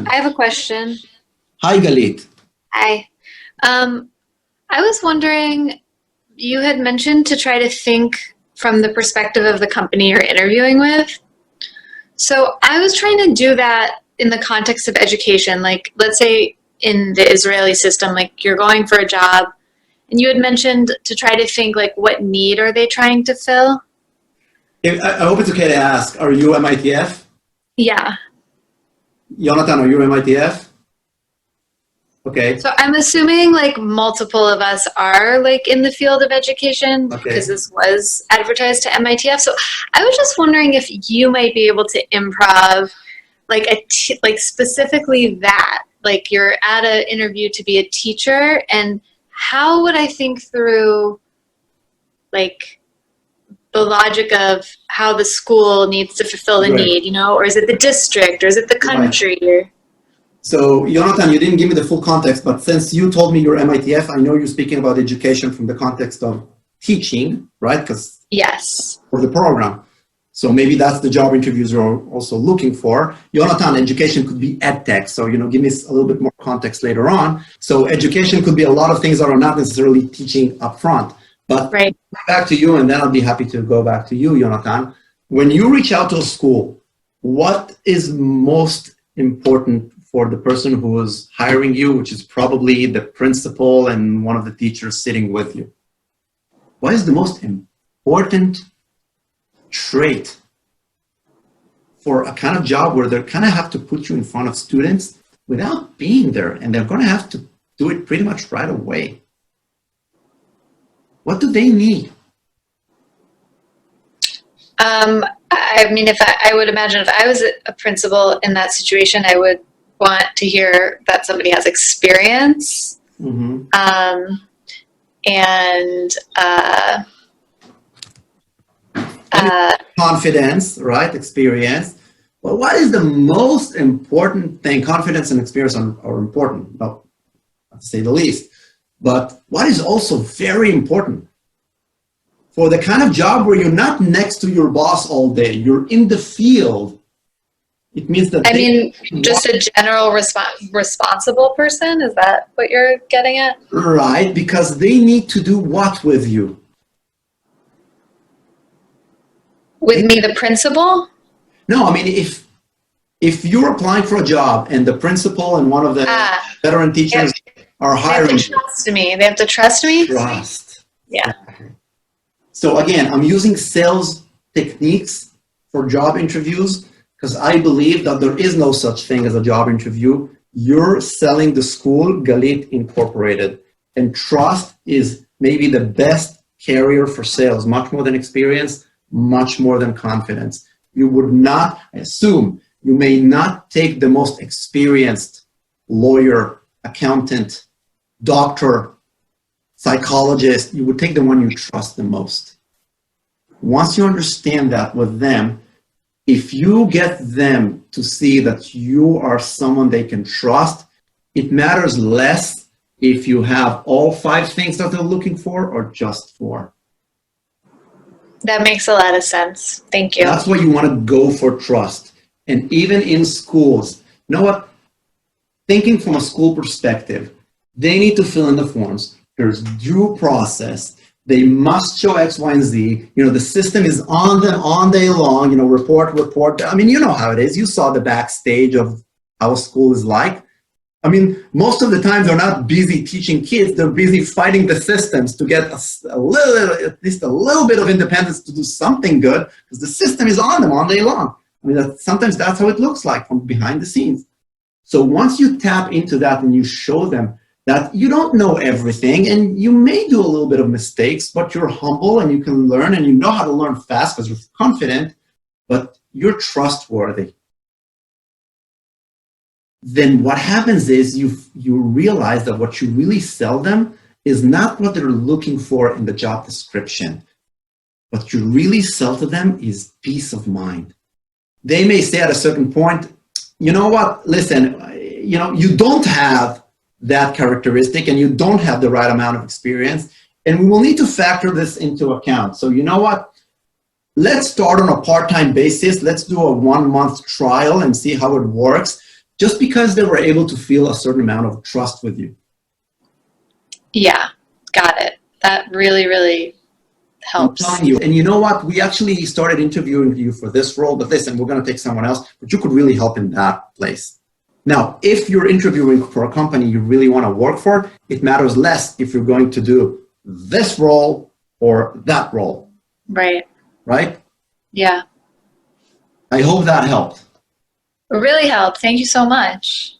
I have a question. Hi, Galit. Hi. I was wondering, you had mentioned to try to think from the perspective of the company you're interviewing with. So I was trying to do that in the context of education. Like, let's say in the Israeli system, like you're going for a job, and you had mentioned to try to think like, what need are they trying to fill? I hope it's okay to ask, are you MITF? Yeah. Jonathan, are you MITF? Okay. So I'm assuming like multiple of us are like in the field of education because this was advertised to MITF. So I was just wondering if you might be able to improv like like specifically that, like you're at an interview to be a teacher, and how would I think through like the logic of how the school needs to fulfill the need, you know, or is it the district, or is it the country? Or... So, Jonathan, you didn't give me the full context, but since you told me you're MITF, I know you're speaking about education from the context of teaching, right? Because yes, for the program. So maybe that's the job interviews you're also looking for. Jonathan, education could be edtech. So, you know, give me a little bit more context later on. So education could be a lot of things that are not necessarily teaching up front. But back to you, and then I'll be happy to go back to you, Jonathan. When you reach out to a school, what is most important for the person who is hiring you, which is probably the principal and one of the teachers sitting with you? What is the most important trait for a kind of job where they kind of have to put you in front of students without being there, and they're going to have to do it pretty much right away? What do they need? I mean, if I would imagine if I was a principal in that situation, I would want to hear that somebody has experience, and confidence, right? Experience. Well, what is the most important thing? Confidence and experience are important, well, to say the least. But what is also very important for the kind of job where you're not next to your boss all day, you're in the field, it means that just a general responsible person, is that what you're getting at? Right, because they need to do what with you? With me, the principal? No, I mean, if you're applying for a job and the principal and one of the veteran teachers are hiring, they have to trust me. They have to trust me? Trust. Yeah. So again, I'm using sales techniques for job interviews because I believe that there is no such thing as a job interview. You're selling the school, Galit Incorporated, and trust is maybe the best carrier for sales, much more than experience, much more than confidence. You would not, I assume, you may not take the most experienced lawyer, accountant, doctor, psychologist. You would take the one you trust the most. Once you understand that with them, if you get them to see that you are someone they can trust, it matters less if you have all 5 things that they're looking for or just 4. That makes a lot of sense. Thank you. That's why you want to go for trust. And even in schools, you know what? Thinking from a school perspective, they need to fill in the forms. There's due process. They must show X, Y, and Z. You know, the system is on them all day long, you know, report. I mean, you know how it is. You saw the backstage of how a school is like. I mean, most of the time they're not busy teaching kids. They're busy fighting the systems to get at least a little bit of independence to do something good, because the system is on them all day long. I mean, sometimes that's how it looks like from behind the scenes. So once you tap into that and you show them that you don't know everything and you may do a little bit of mistakes, but you're humble and you can learn and you know how to learn fast because you're confident, but you're trustworthy. Then what happens is you realize that what you really sell them is not what they're looking for in the job description. What you really sell to them is peace of mind. They may say at a certain point, you know what, listen, you know, you don't have that characteristic and you don't have the right amount of experience, and we will need to factor this into account. So you know what, let's start on a part-time basis. Let's do a 1-month trial and see how it works. just because they were able to feel a certain amount of trust with you. Yeah, got it. That really, really helps. I'm telling you. And you know what? We actually started interviewing you for this role, but listen, we're going to take someone else, but you could really help in that place. Now, if you're interviewing for a company you really want to work for, it matters less if you're going to do this role or that role. Right. Right? Yeah. I hope that helped. It really helped. Thank you so much.